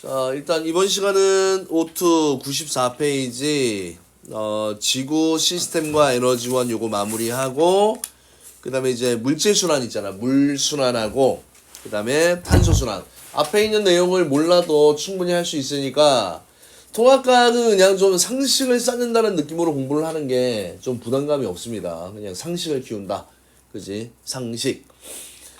자, 일단 이번 시간은 오투 94페이지 지구 시스템과 에너지원 요거 마무리하고 그 다음에 이제 물질 순환 있잖아. 물 순환하고 그 다음에 탄소 순환. 앞에 있는 내용을 몰라도 충분히 할 수 있으니까 통합과학은 그냥 좀 상식을 쌓는다는 느낌으로 공부를 하는 게 좀 부담감이 없습니다. 그냥 상식을 키운다. 그지? 상식.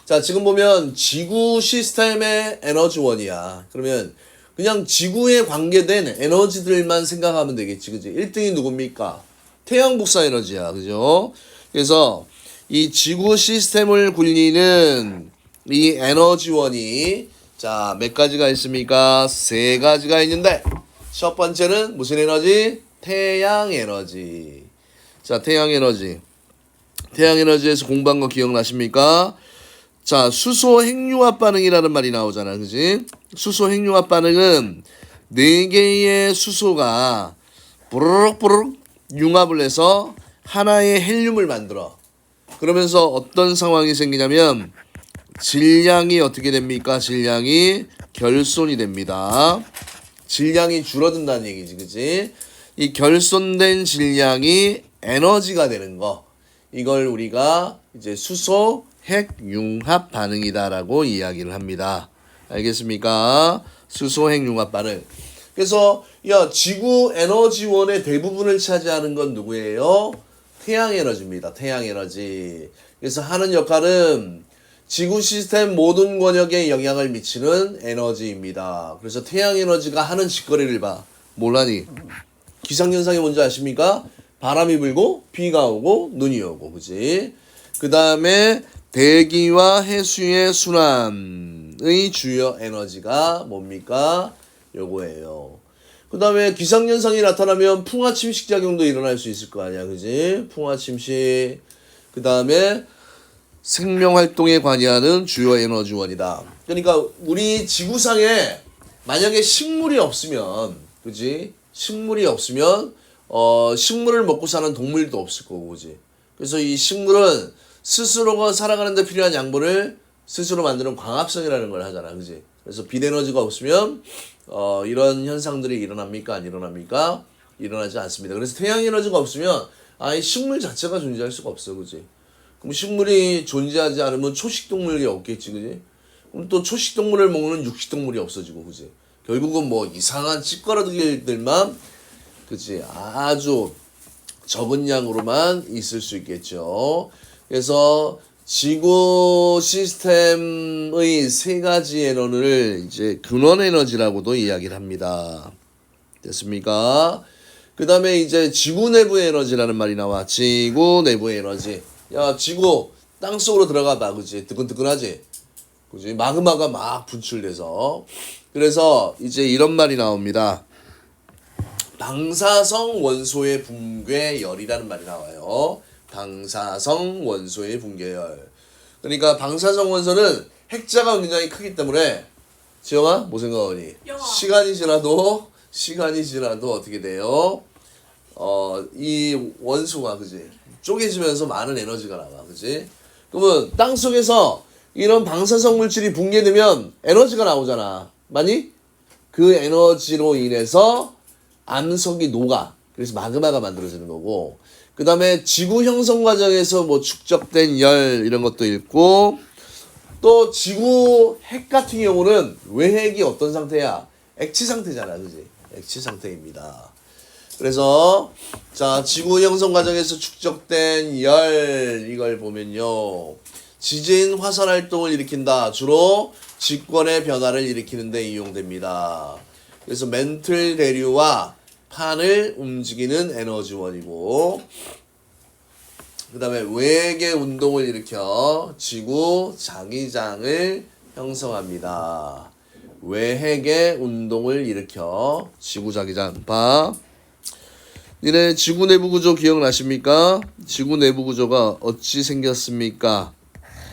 자, 지금 보면 지구 시스템의 에너지원이야. 그러면 그냥 지구에 관계된 에너지들만 생각하면 되겠지. 그지? 1등이 누굽니까? 태양 복사 에너지야. 그죠? 그래서 이 지구 시스템을 굴리는 이 에너지원이 자, 몇 가지가 있습니까? 3가지가 있는데 첫 번째는 무슨 에너지? 태양 에너지. 자, 태양 에너지. 태양 에너지에서 공부한 거 기억나십니까? 자, 수소 핵융합 반응이라는 말이 나오잖아. 그지? 수소 핵융합 반응은 4개의 수소가 부르륵 융합을 해서 하나의 헬륨을 만들어. 그러면서 어떤 상황이 생기냐면 질량이 어떻게 됩니까? 질량이 결손이 됩니다. 질량이 줄어든다는 얘기지. 그지? 이 결손된 질량이 에너지가 되는 거. 이걸 우리가 이제 수소 핵융합 반응이다라고 이야기를 합니다. 알겠습니까? 수소 핵융합 반응. 그래서 야, 지구 에너지원의 대부분을 차지하는 건 누구예요? 태양 에너지입니다. 태양 에너지. 그래서 하는 역할은 지구 시스템 모든 권역에 영향을 미치는 에너지입니다. 그래서 태양 에너지가 하는 짓거리를 봐. 몰라니? 기상현상이 뭔지 아십니까? 바람이 불고 비가 오고 눈이 오고. 그지? 그 다음에 대기와 해수의 순환의 주요 에너지가 뭡니까? 요거예요. 그 다음에 기상현상이 나타나면 풍화침식 작용도 일어날 수 있을 거 아니야. 그지? 풍화침식. 그 다음에 생명활동에 관여하는 주요 에너지원이다. 그러니까 우리 지구상에 만약에 식물이 없으면, 그지? 식물이 없으면 식물을 먹고 사는 동물도 없을 거고, 그지? 그래서 이 식물은 스스로가 살아가는 데 필요한 양분을 스스로 만드는 광합성이라는 걸 하잖아. 그지? 그래서 빛에너지가 없으면 이런 현상들이 일어납니까? 안 일어납니까? 일어나지 않습니다. 그래서 태양에너지가 없으면 아예 식물 자체가 존재할 수가 없어. 그지? 그럼 식물이 존재하지 않으면 초식동물이 없겠지. 그지? 그럼 또 초식동물을 먹는 육식동물이 없어지고. 그지? 결국은 뭐 이상한 찌꺼러기들만 그지? 아주 적은 양으로만 있을 수 있겠죠. 그래서 지구 시스템의 3가지 에너지를 이제 근원 에너지라고도 이야기를 합니다. 됐습니까? 그 다음에 이제 지구 내부 에너지라는 말이 나와. 지구 내부 에너지. 야, 지구 땅속으로 들어가 봐. 그지? 뜨끈뜨끈하지? 그지? 마그마가 막 분출돼서. 그래서 이제 이런 말이 나옵니다. 방사성 원소의 붕괴열이라는 말이 나와요. 방사성 원소의 붕괴열. 그러니까 방사성 원소는 핵자가 굉장히 크기 때문에 지영아 뭐 생각하니? 시간이 지나도 어떻게 돼요? 이 원소가 그지? 쪼개지면서 많은 에너지가 나와. 그지? 그러면 땅속에서 이런 방사성 물질이 붕괴되면 에너지가 나오잖아. 맞니? 그 에너지로 인해서 암석이 녹아. 그래서 마그마가 만들어지는 거고. 그 다음에 지구 형성 과정에서 뭐 축적된 열 이런 것도 있고, 또 지구 핵 같은 경우는 외핵이 어떤 상태야? 액체 상태잖아. 그지? 액체 상태입니다. 그래서 자, 지구 형성 과정에서 축적된 열 이걸 보면요. 지진 화산 활동을 일으킨다. 주로 직권의 변화를 일으키는 데 이용됩니다. 그래서 멘틀 대류와 판을 움직이는 에너지원이고, 그 다음에 외계 운동을 일으켜 지구 자기장을 형성합니다. 외핵의 운동을 일으켜 지구 자기장. 봐. 니네 지구 내부 구조 기억나십니까? 지구 내부 구조가 어찌 생겼습니까?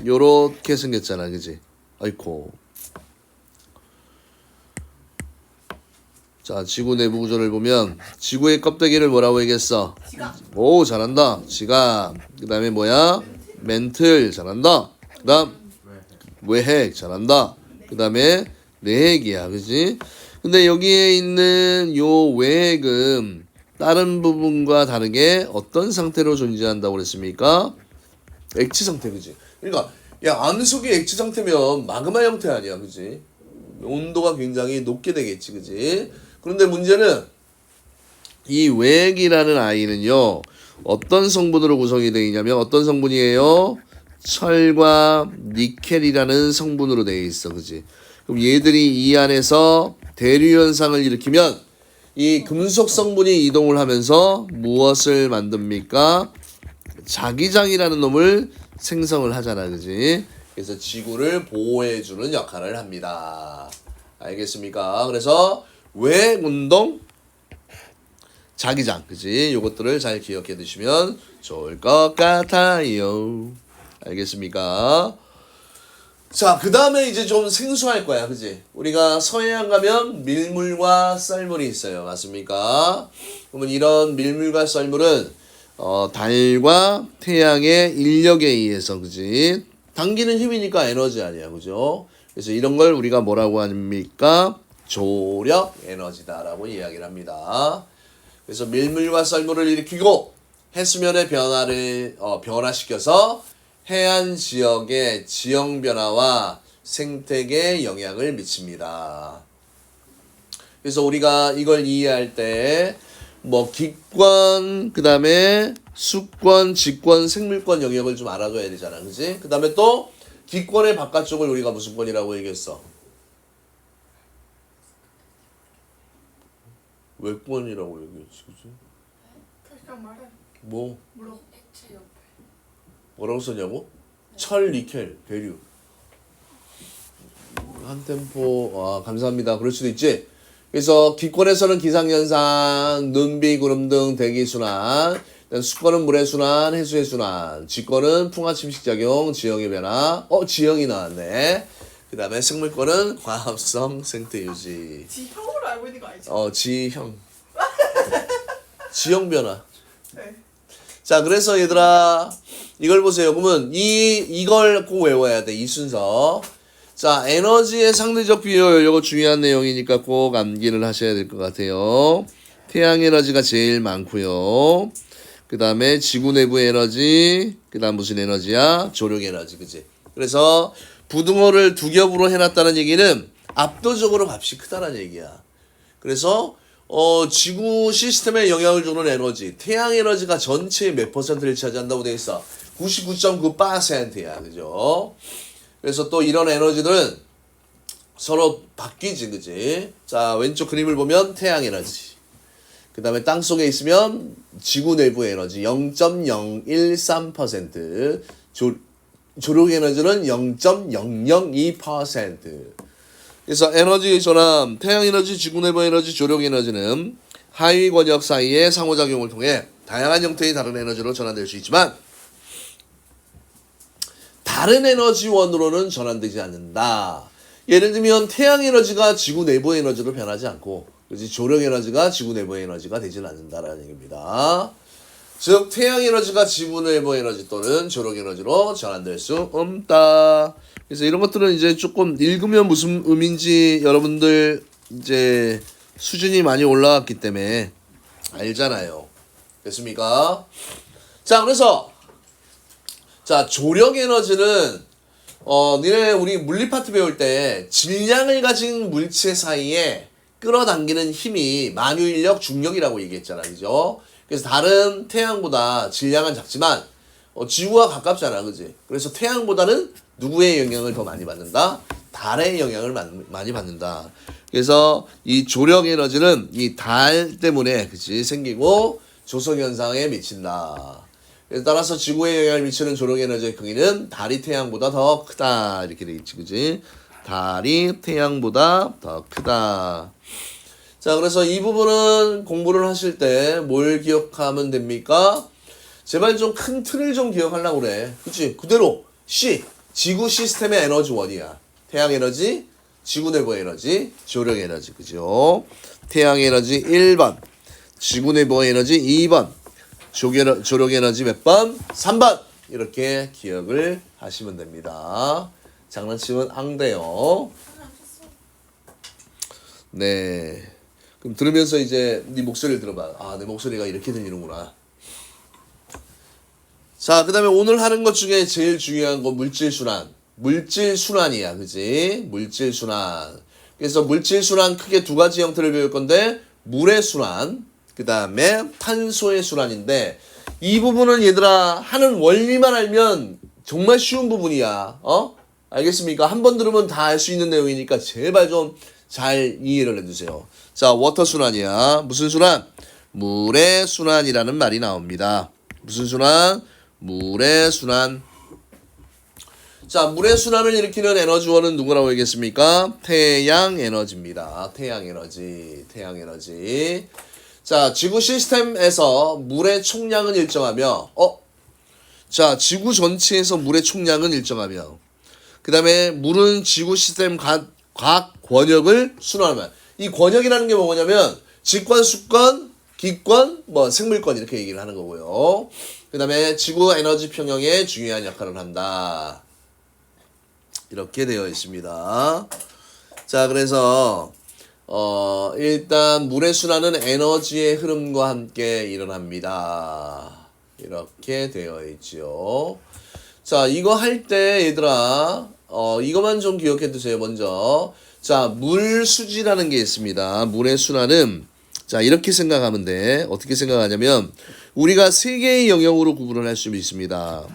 요렇게 생겼잖아. 그지? 아이코. 자, 지구 내부 구조를 보면 지구의 껍데기를 뭐라고 얘기했어? 지각. 오, 잘한다. 지각. 그 다음에 뭐야? 멘틀. 잘한다. 그 다음 외핵. 잘한다. 그 다음에 내핵이야. 그지? 근데 여기에 있는 요 외핵은 다른 부분과 다르게 어떤 상태로 존재한다고 그랬습니까? 액체 상태, 그지? 그러니까 야, 암석이 액체 상태면 마그마 형태 아니야, 그지? 온도가 굉장히 높게 되겠지, 그지? 그런데 문제는 이 외핵이라는 아이는요, 어떤 성분으로 구성이 되어 있냐면 어떤 성분이에요? 철과 니켈이라는 성분으로 되어 있어, 그지? 그럼 얘들이 이 안에서 대류 현상을 일으키면 이 금속 성분이 이동을 하면서 무엇을 만듭니까? 자기장이라는 놈을 생성을 하잖아, 그지? 그래서 지구를 보호해주는 역할을 합니다. 알겠습니까? 그래서 외운동, 자기장, 그지? 요것들을 잘 기억해 두시면 좋을 것 같아요. 알겠습니까? 자, 그 다음에 이제 좀 생소할 거야, 그지? 우리가 서해안 가면 밀물과 썰물이 있어요. 맞습니까? 그러면 이런 밀물과 썰물은 달과 태양의 인력에 의해서, 그지? 당기는 힘이니까 에너지 아니야, 그죠? 그래서 이런 걸 우리가 뭐라고 합니까? 조력 에너지다라고 이야기를 합니다. 그래서 밀물과 썰물을 일으키고 해수면의 변화를 변화시켜서 해안 지역의 지형 변화와 생태계에 영향을 미칩니다. 그래서 우리가 이걸 이해할 때 뭐 기권, 그 다음에 수권, 지권, 생물권 영역을 좀 알아둬야 되잖아, 그지? 그 다음에 또 기권의 바깥쪽을 우리가 무슨 권이라고 얘기했어? 외권이라고 얘기했지, 그지? 그냥 말해. 뭐? 액체 옆에. 뭐라고 썼냐고? 철, 니켈, 대류. 한 템포, 감사합니다. 그럴 수도 있지. 그래서 기권에서는 기상현상, 눈비, 구름 등 대기순환, 수권은 물의 순환, 해수의 순환, 지권은 풍화 침식작용, 지형의 변화, 지형이 나왔네. 그 다음에 생물권은 과합성, 생태 유지. 지형으로 알고 있는 거 아니지? 지형. 지형 변화. 네. 자, 그래서 얘들아, 이걸 보세요. 그러면 이걸 꼭 외워야 돼. 이 순서. 자, 에너지의 상대적 비율, 이거 중요한 내용이니까 꼭 암기를 하셔야 될 것 같아요. 태양 에너지가 제일 많고요. 그 다음에 지구 내부 에너지, 그 다음 무슨 에너지야? 조력 에너지, 그지? 그래서 부등호를 두 겹으로 해놨다는 얘기는 압도적으로 값이 크다는 얘기야. 그래서 지구 시스템에 영향을 주는 에너지, 태양 에너지가 전체의 몇 퍼센트를 차지한다고 되어 있어? 99.9%야, 그죠? 그래서 또 이런 에너지들은 서로 바뀌지, 그지? 자, 왼쪽 그림을 보면 태양 에너지. 그 다음에 땅 속에 있으면 지구 내부 에너지 0.013%, 조력 에너지는 0.002%. 그래서 에너지 전환, 태양 에너지, 지구 내부 에너지, 조력 에너지는 하위 권역 사이의 상호작용을 통해 다양한 형태의 다른 에너지로 전환될 수 있지만 다른 에너지원으로는 전환되지 않는다. 예를 들면 태양 에너지가 지구 내부 에너지로 변하지 않고, 그렇지? 조력 에너지가 지구 내부 에너지가 되지는 않는다라는 얘기입니다. 즉 태양 에너지가 지구 내부 에너지 또는 조력 에너지로 전환될 수 없다. 그래서 이런 것들은 이제 조금 읽으면 무슨 의미인지 여러분들 이제 수준이 많이 올라왔기 때문에 알잖아요. 됐습니까? 자, 그래서 자, 조력 에너지는 니네 우리 물리 파트 배울 때 질량을 가진 물체 사이에 끌어당기는 힘이 만유인력, 중력이라고 얘기했잖아, 그죠? 그래서 다른 태양보다 질량은 작지만 지구와 가깝잖아, 그지? 그래서 태양보다는 누구의 영향을 더 많이 받는다? 달의 영향을 많이 받는다. 그래서 이 조력 에너지는 이 달 때문에, 그치? 생기고 조성 현상에 미친다. 그래서 따라서 지구에 영향을 미치는 조력 에너지의 크기는 달이 태양보다 더 크다. 이렇게 돼 있지, 그지? 달이 태양보다 더 크다. 자, 그래서 이 부분은 공부를 하실 때 뭘 기억하면 됩니까? 제발 좀 큰 틀을 좀 기억하려고 그래. 그치? 그대로 C, 지구 시스템의 에너지원이야. 태양 에너지, 지구 내부 에너지, 조력 에너지, 그죠? 태양 에너지 1번, 지구 내부 에너지 2번, 조력 에너지 몇 번? 3번. 이렇게 기억을 하시면 됩니다. 장난치면 안 돼요. 네. 그럼 들으면서 이제 네 목소리를 들어봐. 아, 내 목소리가 이렇게 들리는구나. 자, 그 다음에 오늘 하는 것 중에 제일 중요한 거 물질순환. 물질순환이야. 그지? 물질순환. 그래서 물질순환 크게 두 가지 형태를 배울 건데, 물의 순환, 그 다음에 탄소의 순환인데, 이 부분은 얘들아, 하는 원리만 알면 정말 쉬운 부분이야. 알겠습니까? 한 번 들으면 다 알 수 있는 내용이니까 제발 좀 잘 이해를 해주세요. 자, 워터 순환이야. 무슨 순환? 물의 순환이라는 말이 나옵니다. 무슨 순환? 물의 순환. 자, 물의 순환을 일으키는 에너지원은 누구라고 얘기했습니까? 태양 에너지입니다. 태양 에너지. 태양 에너지. 자, 지구 시스템에서 물의 총량은 일정하며, 자, 지구 전체에서 물의 총량은 일정하며, 그 다음에 물은 지구 시스템 각 권역을 순환하면, 이 권역이라는 게 뭐냐면, 직권, 수권, 기권, 생물권 이렇게 얘기를 하는 거고요. 그 다음에 지구 에너지 평형에 중요한 역할을 한다. 이렇게 되어 있습니다. 자, 그래서 일단 물의 순환은 에너지의 흐름과 함께 일어납니다. 이렇게 되어 있죠. 자, 이거 할 때 얘들아 이거만 좀 기억해 두세요. 먼저 자, 물 수지라는 게 있습니다. 물의 순환은 자, 이렇게 생각하면 돼. 어떻게 생각하냐면 우리가 세 개의 영역으로 구분을 할 수 있습니다.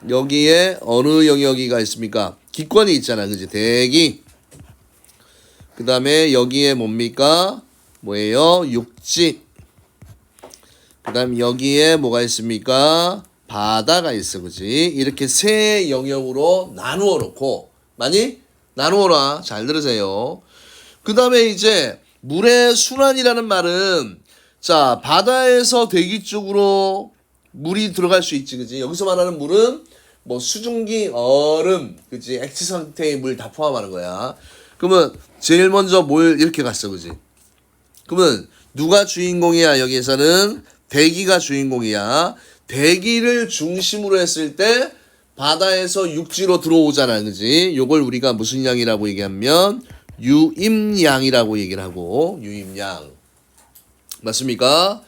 여기에 어느 영역이가 있습니까? 기권이 있잖아. 그지? 대기. 그 다음에 여기에 뭡니까? 뭐예요? 육지. 그 다음 여기에 뭐가 있습니까? 바다가 있어. 그지? 이렇게 세 영역으로 나누어 놓고 많이 나누어라. 잘 들으세요. 그 다음에 이제 물의 순환이라는 말은 자, 바다에서 대기 쪽으로 물이 들어갈 수 있지. 그지? 여기서 말하는 물은 뭐 수증기, 얼음, 그지? 액체 상태의 물 다 포함하는 거야. 그러면 제일 먼저 뭘 이렇게 갔어. 그지? 그러면 누가 주인공이야? 여기에서는 대기가 주인공이야. 대기를 중심으로 했을 때 바다에서 육지로 들어오잖아. 그지? 요걸 우리가 무슨 양이라고 얘기하면 유임량이라고 얘기를 하고, 유임량. 맞습니까?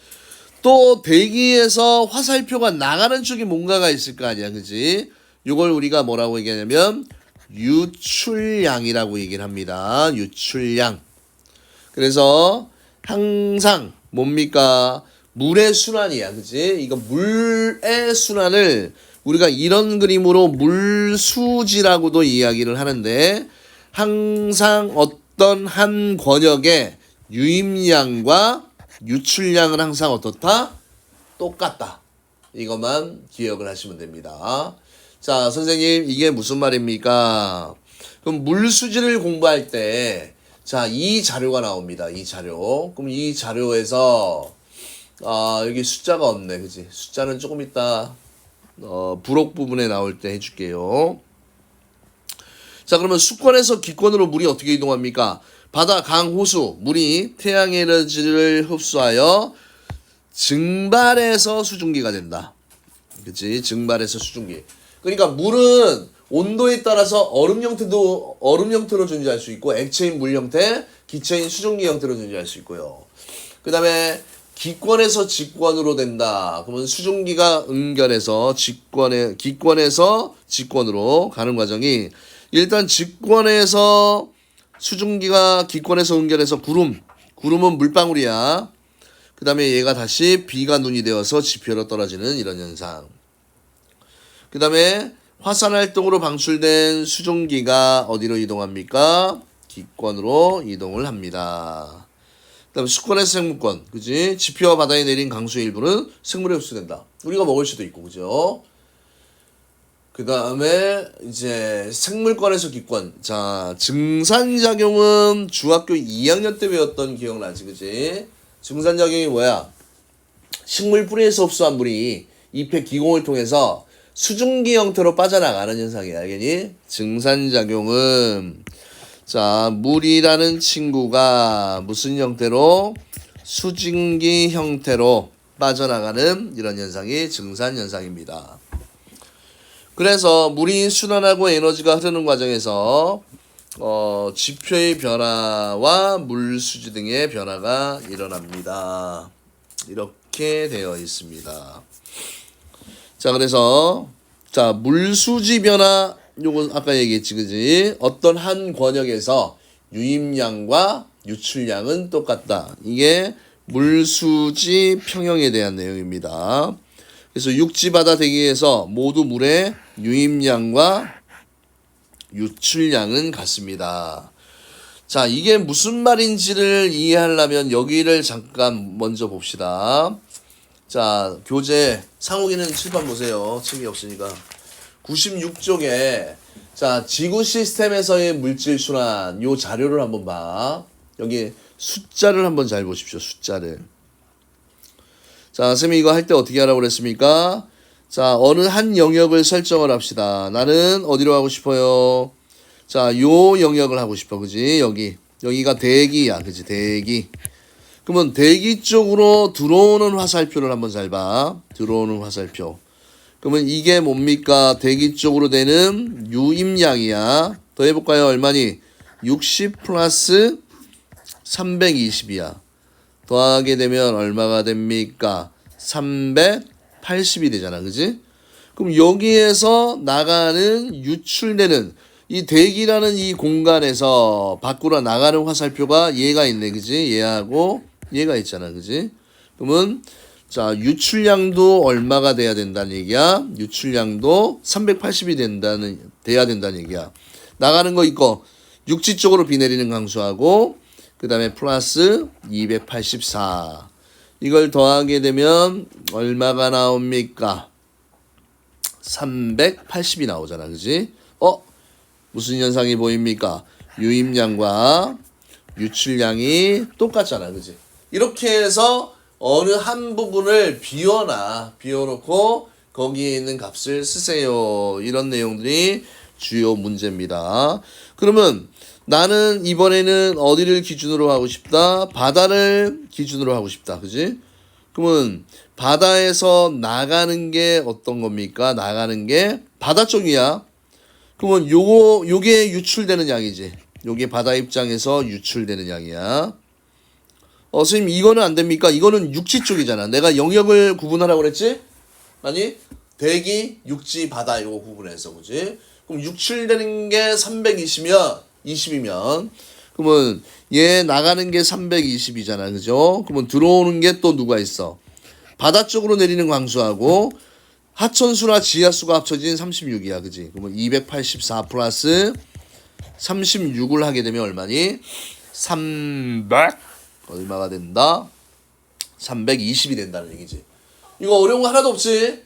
또 대기에서 화살표가 나가는 쪽에 뭔가가 있을 거 아니야. 그지? 요걸 우리가 뭐라고 얘기하냐면 유출량이라고 얘기를 합니다. 유출량. 그래서 항상 뭡니까? 물의 순환이야. 그지? 이거 물의 순환을 우리가 이런 그림으로 물수지라고도 이야기를 하는데 항상 어떤 한 권역의 유입량과 유출량은 항상 어떻다? 똑같다. 이것만 기억을 하시면 됩니다. 자, 선생님 이게 무슨 말입니까? 그럼 물수지를 공부할 때 자, 이 자료가 나옵니다. 이 자료. 그럼 이 자료에서 여기 숫자가 없네. 그지? 숫자는 조금 이따 부록 부분에 나올 때 해줄게요. 자, 그러면 수권에서 기권으로 물이 어떻게 이동합니까? 바다, 강, 호수, 물이 태양 에너지를 흡수하여 증발해서 수증기가 된다. 그치? 증발해서 수증기. 그러니까 물은 온도에 따라서 얼음 형태로 존재할 수 있고, 액체인 물 형태, 기체인 수증기 형태로 존재할 수 있고요. 그 다음에 기권에서 직권으로 된다. 그러면 수증기가 응결해서 기권에서 직권으로 가는 과정이 일단 직권에서 수증기가 기권에서 응결해서 구름은 물방울이야. 그 다음에 얘가 다시 비가 눈이 되어서 지표로 떨어지는 이런 현상. 그 다음에 화산활동으로 방출된 수증기가 어디로 이동합니까? 기권으로 이동을 합니다. 그 다음에 수권에서 생물권, 그지? 지표와 바다에 내린 강수의 일부는 생물에 흡수된다. 우리가 먹을 수도 있고, 그죠? 그 다음에 이제 생물권에서 기권. 자, 증산작용은 중학교 2학년 때 배웠던 기억나지, 그지? 증산작용이 뭐야? 식물 뿌리에서 흡수한 물이 잎의 기공을 통해서 수증기 형태로 빠져나가는 현상이야, 알겠니? 증산작용은 자, 물이라는 친구가 무슨 형태로? 수증기 형태로 빠져나가는 이런 현상이 증산현상입니다. 그래서 물이 순환하고 에너지가 흐르는 과정에서 지표의 변화와 물 수지 등의 변화가 일어납니다. 이렇게 되어 있습니다. 자, 그래서 자, 물 수지 변화 요거 아까 얘기했지, 그지? 어떤 한 권역에서 유입량과 유출량은 똑같다. 이게 물수지 평형에 대한 내용입니다. 그래서 육지 바다 대기에서 모두 물의 유입량과 유출량은 같습니다. 자, 이게 무슨 말인지를 이해하려면 여기를 잠깐 먼저 봅시다. 자, 교재 상욱이는 칠판 보세요. 책이 없으니까. 96쪽에 자, 지구 시스템에서의 물질 순환 요 자료를 한번 봐. 여기 숫자를 한번 잘 보십시오. 숫자를. 자, 쌤이 이거 할 때 어떻게 하라고 그랬습니까? 자, 어느 한 영역을 설정을 합시다. 나는 어디로 가고 싶어요? 자, 요 영역을 하고 싶어. 그지? 여기가 대기야. 그지? 대기. 그러면 대기 쪽으로 들어오는 화살표를 한번 잘 봐. 들어오는 화살표. 그러면 이게 뭡니까? 대기 쪽으로 되는 유입량이야. 더 해볼까요? 얼마니? 60 플러스 320이야. 더하게 되면 얼마가 됩니까? 380이 되잖아. 그지? 그럼 여기에서 나가는 유출되는 이 대기라는 이 공간에서 밖으로 나가는 화살표가 얘가 있네. 그지? 얘하고 얘가 있잖아. 그지? 그러면 자, 유출량도 얼마가 돼야 된다는 얘기야? 유출량도 380이 돼야 된다는 얘기야. 나가는 거 있고 육지 쪽으로 비 내리는 강수하고 그 다음에 플러스 284. 이걸 더하게 되면 얼마가 나옵니까? 380이 나오잖아. 그지? 무슨 현상이 보입니까? 유입량과 유출량이 똑같잖아. 그지? 이렇게 해서 어느 한 부분을 비워놓고 거기에 있는 값을 쓰세요. 이런 내용들이 주요 문제입니다. 그러면 나는 이번에는 어디를 기준으로 하고 싶다? 바다를 기준으로 하고 싶다. 그지? 그러면 바다에서 나가는 게 어떤 겁니까? 나가는 게 바다 쪽이야. 그러면 요게 유출되는 양이지. 요게 바다 입장에서 유출되는 양이야. 선생님 이거는 안 됩니까? 이거는 육지 쪽이잖아. 내가 영역을 구분하라고 그랬지? 아니 대기, 육지, 바다 이거 구분해서 그지? 그럼 유출되는 게 20이면 그러면 얘 나가는 게 320이잖아. 그죠? 그러면 들어오는 게 또 누가 있어? 바다 쪽으로 내리는 강수하고 하천수나 지하수가 합쳐진 36이야. 그지? 그러면 284 플러스 36을 하게 되면 얼마니? 300 얼마가 된다? 320이 된다는 얘기지. 이거 어려운 거 하나도 없지?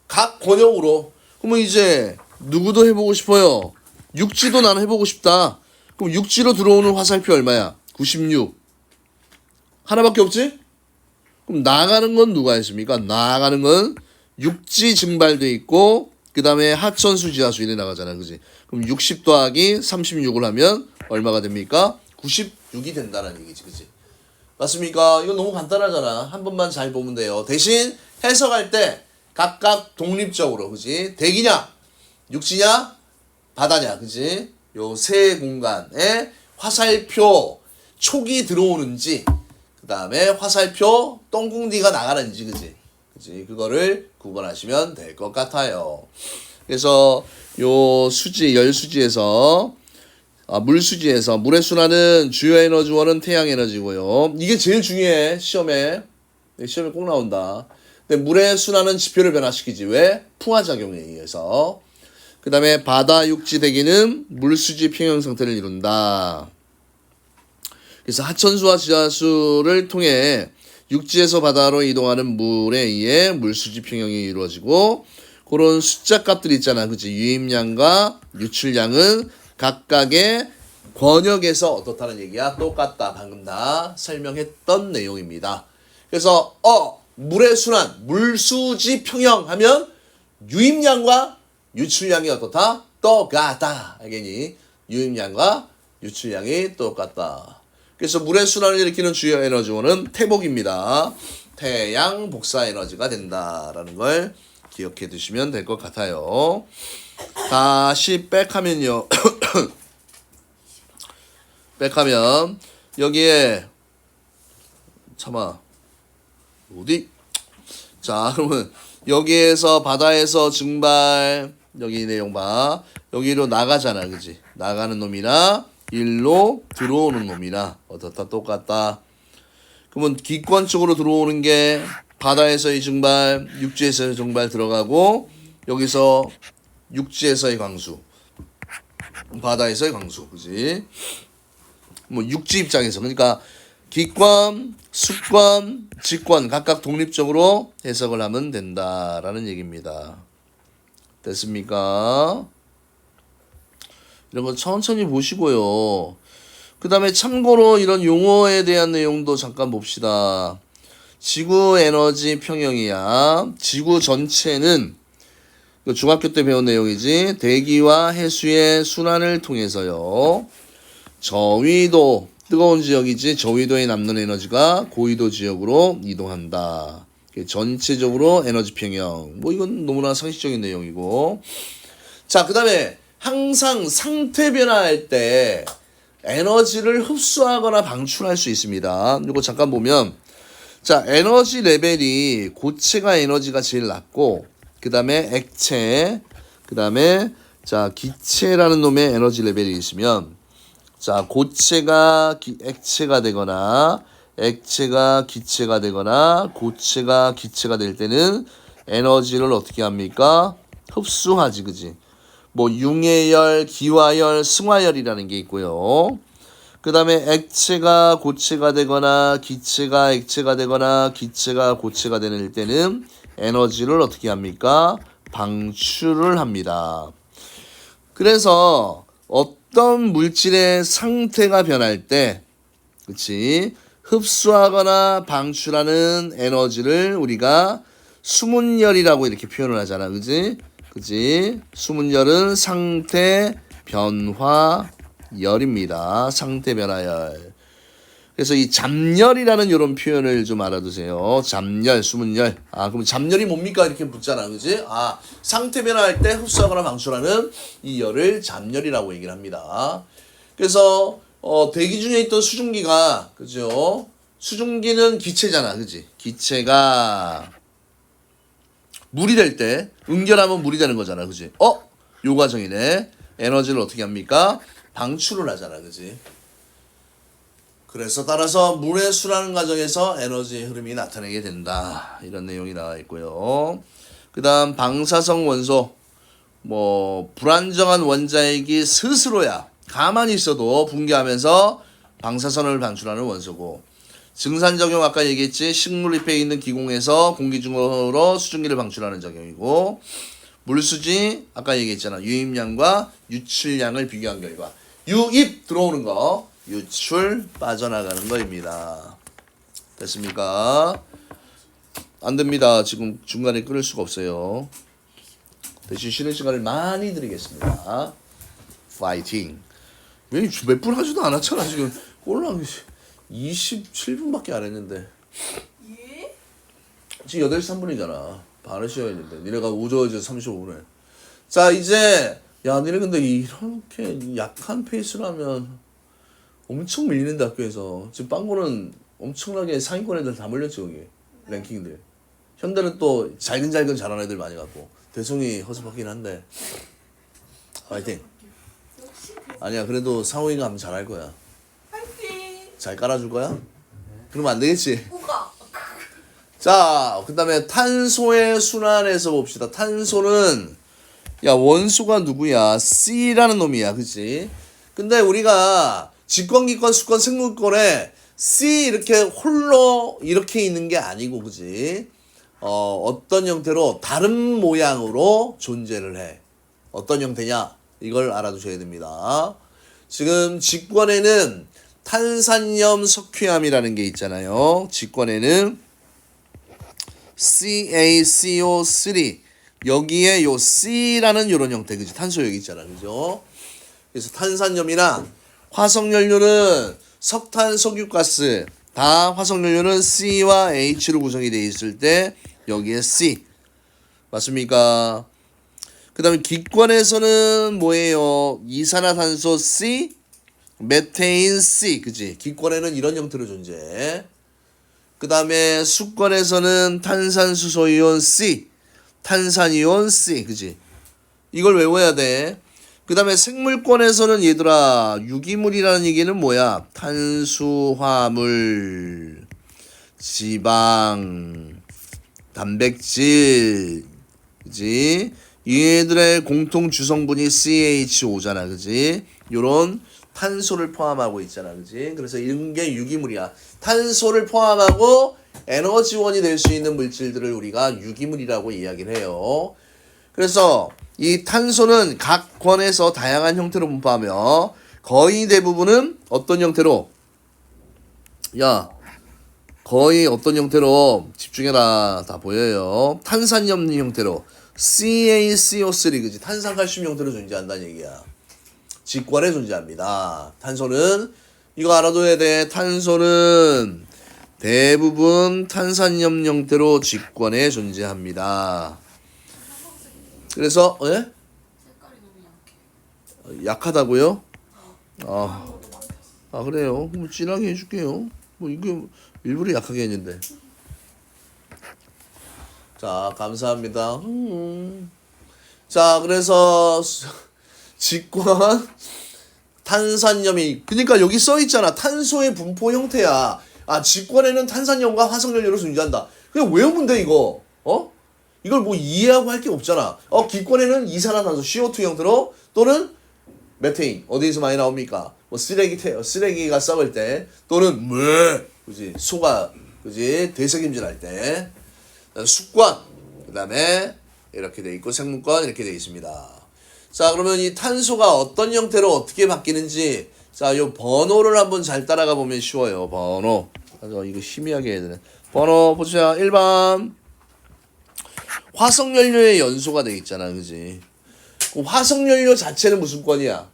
각 권역으로. 그러면 이제 누구도 해보고 싶어요? 육지도 나는 해보고 싶다. 그럼 육지로 들어오는 화살표 얼마야? 96. 하나밖에 없지? 그럼 나가는 건 누가 있습니까? 나가는 건 육지 증발돼 있고 그 다음에 하천수 지하수 이래 나가잖아. 그지? 그럼 60 더하기 36을 하면 얼마가 됩니까? 96이 된다는 얘기지. 그지? 맞습니까? 이거 너무 간단하잖아. 한 번만 잘 보면 돼요. 대신 해석할 때 각각 독립적으로, 그지? 대기냐, 육지냐, 바다냐, 그지? 요 세 공간에 화살표 촉이 들어오는지, 그 다음에 화살표 똥궁디가 나가는지, 그지? 그지? 그거를 구분하시면 될 것 같아요. 그래서 요 수지, 열수지에서 물수지에서 물의 순환은 주요 에너지원은 태양 에너지고요. 이게 제일 중요해. 시험에 꼭 나온다. 근데 물의 순환은 지표를 변화시키지. 왜? 풍화작용에 의해서. 그 다음에 바다 육지 대기는 물수지 평형 상태를 이룬다. 그래서 하천수와 지하수를 통해 육지에서 바다로 이동하는 물에 의해 물수지 평형이 이루어지고 그런 숫자 값들이 있잖아. 그치? 유입량과 유출량은 각각의 권역에서 어떻다는 얘기야? 똑같다. 방금 다 설명했던 내용입니다. 그래서 물의 순환, 물수지 평형 하면 유입량과 유출량이 어떻다? 똑같다. 알겠니? 유입량과 유출량이 똑같다. 그래서 물의 순환을 일으키는 주요 에너지원은 태복입니다. 태양 복사 에너지가 된다라는 걸 기억해 두시면 될 것 같아요. 다시 백하면요. 백하면 여기에 참아 어디? 자 그러면 여기에서 바다에서 증발 여기 내용 봐. 여기로 나가잖아, 그지? 나가는 놈이나 일로 들어오는 놈이나 어떻다 똑같다. 그러면 기권 쪽으로 들어오는 게 바다에서의 증발, 육지에서의 증발 들어가고 여기서 육지에서의 강수, 바다에서의 강수, 그지? 뭐 육지 입장에서 그러니까 기권, 수권, 직권 각각 독립적으로 해석을 하면 된다라는 얘기입니다. 됐습니까? 이런 거 천천히 보시고요. 그 다음에 참고로 이런 용어에 대한 내용도 잠깐 봅시다. 지구 에너지 평형이야. 지구 전체는 중학교 때 배운 내용이지. 대기와 해수의 순환을 통해서요. 저위도, 뜨거운 지역이지. 저위도에 남는 에너지가 고위도 지역으로 이동한다. 전체적으로 에너지 평형. 뭐 이건 너무나 상식적인 내용이고. 자, 그 다음에 항상 상태 변화할 때 에너지를 흡수하거나 방출할 수 있습니다. 이거 잠깐 보면 자, 에너지 레벨이 고체가 에너지가 제일 낮고 그 다음에 액체, 그 다음에 자 기체라는 놈의 에너지 레벨이 있으면 자 고체가 액체가 되거나 액체가 기체가 되거나 고체가 기체가 될 때는 에너지를 어떻게 합니까? 흡수하지, 그지? 뭐 융해열, 기화열, 승화열이라는 게 있고요. 그 다음에 액체가 고체가 되거나 기체가 액체가 되거나 기체가 고체가 되는 때는 에너지를 어떻게 합니까? 방출을 합니다. 그래서 어떤 물질의 상태가 변할 때 그치? 흡수하거나 방출하는 에너지를 우리가 수문열이라고 이렇게 표현을 하잖아. 그지? 그지? 수문열은 상태 변화열입니다. 상태 변화열. 그래서 이 잡열이라는 이런 표현을 좀 알아두세요. 잡열, 수문열. 아, 그럼 잡열이 뭡니까? 이렇게 묻잖아. 그지? 아, 상태 변화할 때 흡수하거나 방출하는 이 열을 잡열이라고 얘기를 합니다. 그래서 대기 중에 있던 수증기가 그죠? 수증기는 기체잖아. 그지? 기체가 물이 될 때 응결하면 물이 되는 거잖아. 그지? 요 과정이네. 에너지를 어떻게 합니까? 방출을 하잖아. 그지? 그래서 따라서 물의 순환 과정에서 에너지의 흐름이 나타나게 된다. 이런 내용이 나와 있고요. 그 다음 방사성 원소. 뭐 불안정한 원자핵이 스스로야 가만히 있어도 붕괴하면서 방사선을 방출하는 원소고, 증산작용 아까 얘기했지. 식물 잎에 있는 기공에서 공기 중으로 수증기를 방출하는 작용이고, 물수지 아까 얘기했잖아. 유입량과 유출량을 비교한 결과 유입 들어오는 거, 유출 빠져나가는 거입니다. 됐습니까? 안 됩니다. 지금 중간에 끊을 수가 없어요. 대신 쉬는 시간을 많이 드리겠습니다. 파이팅. 왜 몇 분 하지도 않았잖아. 지금 올라온 27분밖에 안 했는데. 예? 지금 8시 3분이잖아. 반을 쉬어야 했는데 니네가 우저어져 35분에. 자, 이제 야 니네 근데 이렇게 약한 페이스라면 엄청 밀리는데 학교에서. 지금 빵고는 엄청나게 상위권 애들 다 몰렸지 여기. 랭킹들. 현대는 또 잘근잘근 잘하는 애들 많이 갖고 대성이 허접하긴 한데 화이팅. 아니야 그래도 상호이가 하면 잘할 거야. 파이팅! 잘 깔아줄 거야? 그러면 안 되겠지. 우가! 자, 그 다음에 탄소의 순환에서 봅시다. 탄소는 야 원소가 누구야? C라는 놈이야. 그치? 근데 우리가 직권, 기권, 수권, 생물권에 C 이렇게 홀로 이렇게 있는 게 아니고 그치? 어떤 형태로 다른 모양으로 존재를 해. 어떤 형태냐? 이걸 알아두셔야 됩니다. 지금 직권에는 탄산염 석회암이라는 게 있잖아요. 직권에는 CaCO3 여기에 요 C라는 요런 형태, 그지? 탄소 여기 있잖아, 그죠? 그래서 탄산염이나 화석연료는 석탄, 석유가스 다 화석연료는 C와 H로 구성이 되어 있을 때 여기에 C 맞습니까? 그 다음에 기권에서는 뭐예요? 이산화탄소 C 메테인 C, 그지? 기권에는 이런 형태로 존재해. 그 다음에 수권에서는 탄산수소 이온 C, 탄산이온 C, 그지? 이걸 외워야 돼. 그 다음에 생물권에서는 얘들아, 유기물이라는 얘기는 뭐야? 탄수화물, 지방, 단백질, 그지? 얘들의 공통 주성분이 CHO잖아, 그지? 요런 탄소를 포함하고 있잖아, 그지? 그래서 이런 게 유기물이야. 탄소를 포함하고 에너지원이 될 수 있는 물질들을 우리가 유기물이라고 이야기를 해요. 그래서 이 탄소는 각 권에서 다양한 형태로 분포하며 거의 대부분은 어떤 형태로? 거의 어떤 형태로? 집중해라. 다 보여요. 탄산염 형태로 CaCO3, 그지? 탄산칼슘 형태로 존재한다는 얘기야. 직관에 존재합니다. 탄소는 이거 알아둬야 돼. 탄소는 대부분 탄산염 형태로 직관에 존재합니다. 그래서 색깔이 너무 약해. 약하다고요? 그래요. 뭐 진하게 해줄게요. 뭐 이거 일부러 약하게 했는데. 자, 감사합니다. 자, 그래서 직관 탄산염이, 그러니까 여기 써 있잖아. 탄소의 분포 형태야. 직관에는 탄산염과 화석연료로 존재한다. 그냥 외우면 돼 이거. 이걸 뭐 이해하고 할 게 없잖아. 기권에는 이산화탄소 CO2 형태로 또는 메테인 어디서 많이 나옵니까? 뭐 쓰레기가 썩을 때 또는 그지? 소가 그지? 되새김질 할 때. 수권 그다음에 이렇게 돼 있고 생물권 이렇게 돼 있습니다. 자, 그러면 이 탄소가 어떤 형태로 어떻게 바뀌는지 자, 요 번호를 한번 잘 따라가 보면 쉬워요. 번호. 이거 희미하게 해야 되네. 번호 보세요. 1번. 화석연료의 연소가 돼 있잖아. 그지? 그 화석연료 자체는 무슨 권이야?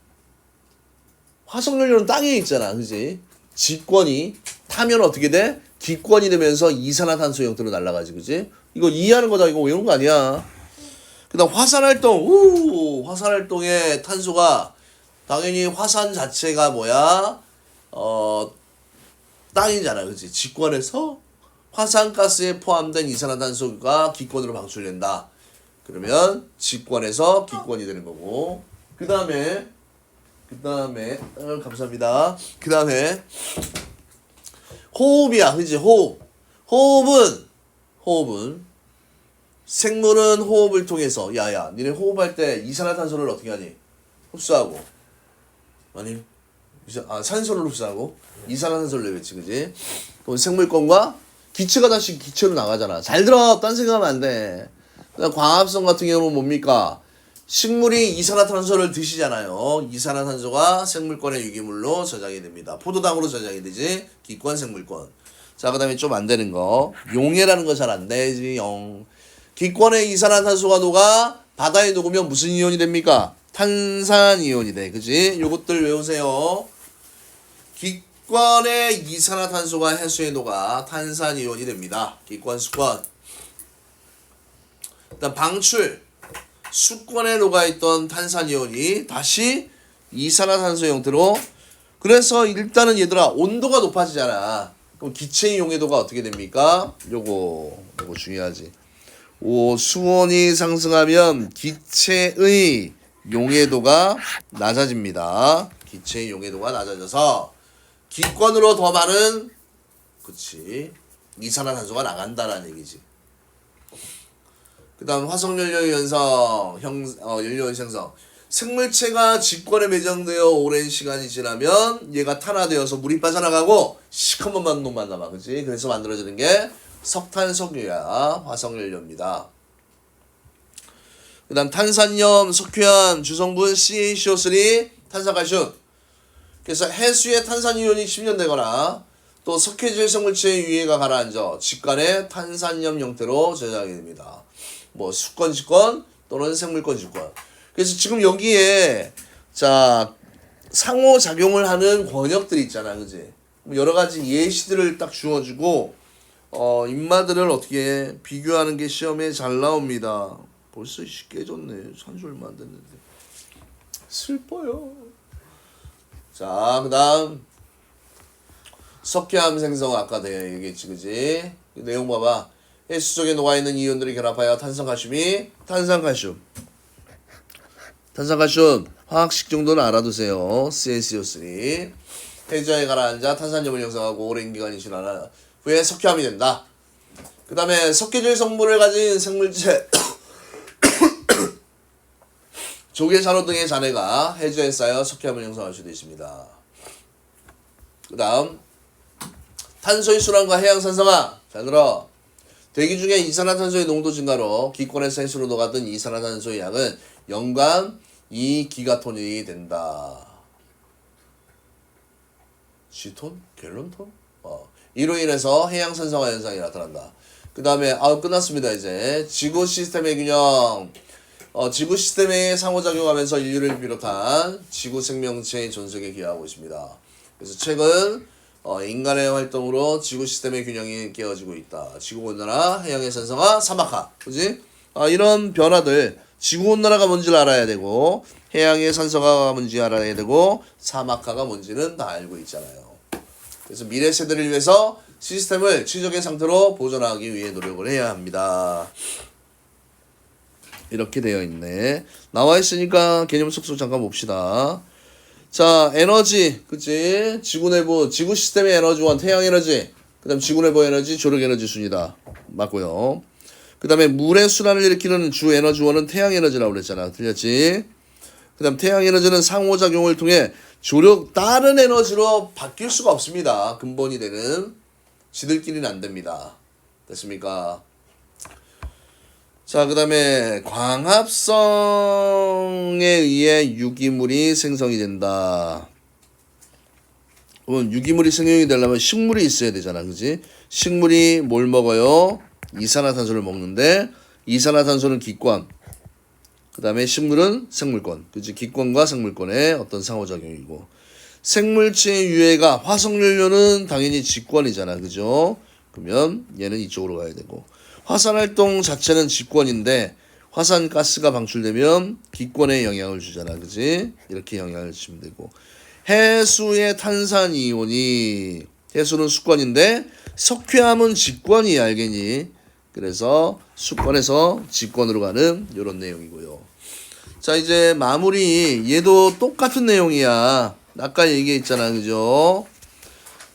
화석연료는 땅에 있잖아. 그지? 직권이 타면 어떻게 돼? 기권이 되면서 이산화탄소 형태로 날아가지. 그지? 이거 이해하는 거다. 이거 외우는 거 아니야. 그 다음 화산활동. 화산활동의 탄소가 당연히 화산 자체가 뭐야? 땅이잖아. 그지? 직권에서 화산가스에 포함된 이산화탄소가 기권으로 방출된다. 그러면 직권에서 기권이 되는 거고. 그 다음에 감사합니다. 그 다음에 호흡이야. 그지? 호흡은 생물은 호흡을 통해서 니네 호흡할 때 이산화탄소를 어떻게 하니? 흡수하고 아니 산소를 흡수하고 이산화탄소를 내뱉지. 그지? 그럼 생물권과 기체가 다시 기체로 나가잖아. 잘 들어. 딴 생각하면 안 돼. 광합성 같은 경우는 뭡니까? 식물이 이산화탄소를 드시잖아요. 이산화탄소가 생물권의 유기물로 저장이 됩니다. 포도당으로 저장이 되지. 기권 생물권. 자, 그 다음에 좀 안 되는 거. 용해라는 거 잘 안 되지. 기권의 이산화탄소가 녹아 바다에 녹으면 무슨 이온이 됩니까? 탄산이온이 돼. 그지? 요것들 외우세요. 기권의 이산화탄소가 해수에 녹아 탄산이온이 됩니다. 기권 수권. 일단 방출. 수권에 녹아있던 탄산이온이 다시 이산화탄소 형태로. 그래서 일단은 얘들아 온도가 높아지잖아. 그럼 기체의 용해도가 어떻게 됩니까? 요거 중요하지. 수온이 상승하면 기체의 용해도가 낮아집니다. 기체의 용해도가 낮아져서 기권으로 더 많은 이산화탄소가 나간다라는 얘기지. 그 다음 화석연료 연료 생성. 생물체가 직권에 매장되어 오랜 시간이 지나면 얘가 탄화되어서 물이 빠져나가고 시커먼 놈만 남아. 그치? 그래서 만들어지는 게 석탄, 석유야. 화석연료입니다. 그 다음 탄산염, 석회암, 주성분 CaCO3, 탄산칼슘. 그래서 해수에 탄산이온이 침전되거나 또 석회질 생물체의 유해가 가라앉아 직관에 탄산염 형태로 저장이 됩니다. 뭐 수권, 직권 또는 생물권, 직권. 그래서 지금 여기에 상호작용을 하는 권역들이 있잖아. 그지? 여러 가지 예시들을 딱 주어주고 인마들을 어떻게 비교하는 게 시험에 잘 나옵니다. 벌써 깨졌네. 산지 얼마 안 됐는데. 슬퍼요. 자, 그 다음 석회암 생성 아까 내가 얘기했지, 그지? 내용 봐봐. 해수 속에 녹아있는 이온들이 결합하여 탄산칼슘. 탄산칼슘 화학식 정도는 알아두세요. CaCO3. 해저에 가라앉아 탄산염을 형성하고 오랜 기간 이식한 후에 석회암이 된다. 그 다음에 석회질 성분을 가진 생물체 조개, 산호 등의 잔해가 해저에 쌓여 석회암을 형성할 수도 있습니다. 그 다음 탄소의 순환과 해양산성화. 잘 들어. 대기 중에 이산화탄소의 농도 증가로 기권에서 해수로 녹아든 이산화탄소의 양은 연간 2기가톤이 된다. G톤? 갤론톤? 이로 인해서 해양산성화 현상이 나타난다. 그 다음에 끝났습니다. 이제 지구 시스템의 균형. 지구 시스템에 상호작용하면서 인류를 비롯한 지구 생명체의 존속에 기여하고 있습니다. 그래서 최근 인간의 활동으로 지구 시스템의 균형이 깨어지고 있다. 지구온난화, 해양의 산성화, 사막화. 그지? 이런 변화들, 지구온난화가 뭔지를 알아야 되고, 해양의 산성화가 뭔지 알아야 되고, 사막화가 뭔지는 다 알고 있잖아요. 그래서 미래 세대를 위해서 시스템을 최적의 상태로 보존하기 위해 노력을 해야 합니다. 이렇게 되어 있네. 나와 있으니까 개념 속속 잠깐 봅시다. 자, 에너지, 그치? 지구 내부, 지구 시스템의 에너지원, 태양 에너지, 그 다음 지구 내부 에너지, 조력 에너지 순이다. 맞고요. 그 다음에 물의 순환을 일으키는 주 에너지원은 태양 에너지라고 그랬잖아. 틀렸지? 그 다음 태양 에너지는 상호작용을 통해 조력, 다른 에너지로 바뀔 수가 없습니다. 근본이 되는. 지들끼리는 안 됩니다. 됐습니까? 자, 그 다음에 광합성에 의해 유기물이 생성이 된다. 그러면 유기물이 생성이 되려면 식물이 있어야 되잖아. 그지? 식물이 뭘 먹어요? 이산화탄소를 먹는데 이산화탄소는 기권. 그 다음에 식물은 생물권. 그지? 기권과 생물권의 어떤 상호작용이고. 생물체의 유해가 화석연료는 당연히 직권이잖아. 그죠? 그러면 얘는 이쪽으로 가야 되고. 화산활동 자체는 직권인데 화산가스가 방출되면 기권에 영향을 주잖아. 그지? 이렇게 영향을 주면 되고. 해수의 탄산이온이 해수는 수권인데 석회암은 직권이 알겠니? 그래서 수권에서 직권으로 가는 이런 내용이고요. 자, 이제 마무리. 얘도 똑같은 내용이야. 아까 얘기했잖아. 그죠?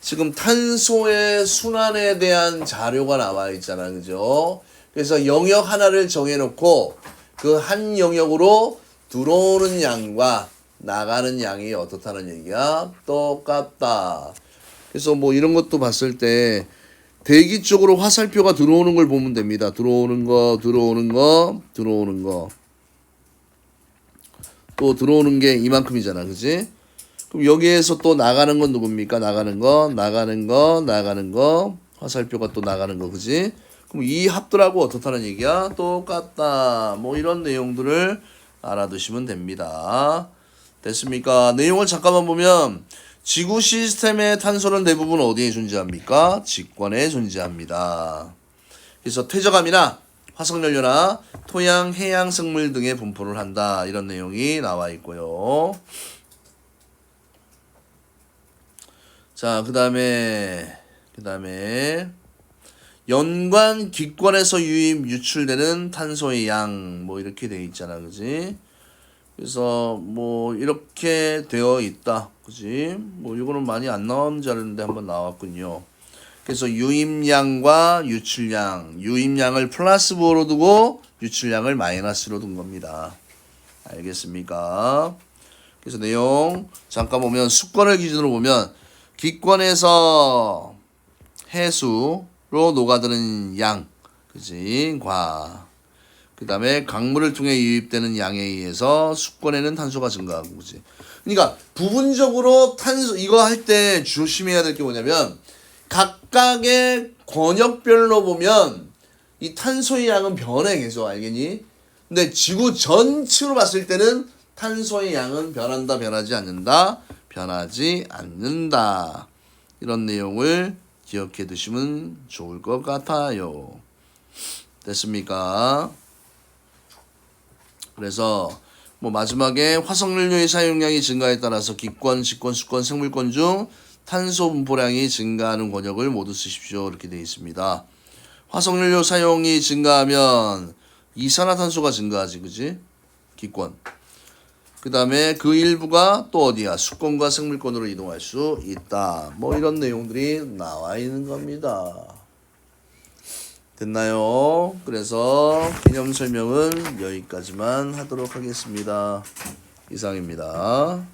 지금 탄소의 순환에 대한 자료가 나와 있잖아. 그죠? 그래서 영역 하나를 정해놓고 그 한 영역으로 들어오는 양과 나가는 양이 어떻다는 얘기야? 똑같다. 그래서 뭐 이런 것도 봤을 때 대기 쪽으로 화살표가 들어오는 걸 보면 됩니다. 들어오는 거. 또 들어오는 게 이만큼이잖아. 그지? 그럼 여기에서 또 나가는 건 누굽니까? 나가는 거. 화살표가 또 나가는 거. 그지? 그럼 이 합들하고 어떻다는 얘기야? 똑같다. 뭐 이런 내용들을 알아두시면 됩니다. 됐습니까? 내용을 잠깐만 보면 지구 시스템의 탄소는 대부분 어디에 존재합니까? 직권에 존재합니다. 그래서 퇴적암이나 화석연료나 토양, 해양 생물 등의 분포를 한다. 이런 내용이 나와 있고요. 자, 그 다음에 연관 기권에서 유입 유출되는 탄소의 양 뭐 이렇게 돼 있잖아. 그지? 그래서 뭐 이렇게 되어 있다. 그지? 뭐 이거는 많이 안 나온 자료인데 한번 나왔군요. 그래서 유입량과 유출량, 유입량을 플러스 부호로 두고 유출량을 마이너스로 둔 겁니다. 알겠습니까? 그래서 내용 잠깐 보면 수권을 기준으로 보면 기권에서 해수로 녹아드는 양, 그지? 그 다음에 강물을 통해 유입되는 양에 의해서 수권에는 탄소가 증가하고, 그지? 그러니까 부분적으로 탄소 이거 할 때 조심해야 될 게 뭐냐면 각각의 권역별로 보면 이 탄소의 양은 변해 계속. 알겠니? 근데 지구 전체로 봤을 때는 탄소의 양은 변한다, 변하지 않는다, 변하지 않는다. 이런 내용을 기억해 두시면 좋을 것 같아요. 됐습니까? 그래서 뭐 마지막에 화석연료의 사용량이 증가에 따라서 기권, 직권, 수권, 생물권 중 탄소 분포량이 증가하는 권역을 모두 쓰십시오. 이렇게 되어 있습니다. 화석연료 사용이 증가하면 이산화탄소가 증가하지, 그지? 기권. 그 다음에 그 일부가 또 어디야? 수권과 생물권으로 이동할 수 있다. 뭐 이런 내용들이 나와 있는 겁니다. 됐나요? 그래서 개념 설명은 여기까지만 하도록 하겠습니다. 이상입니다.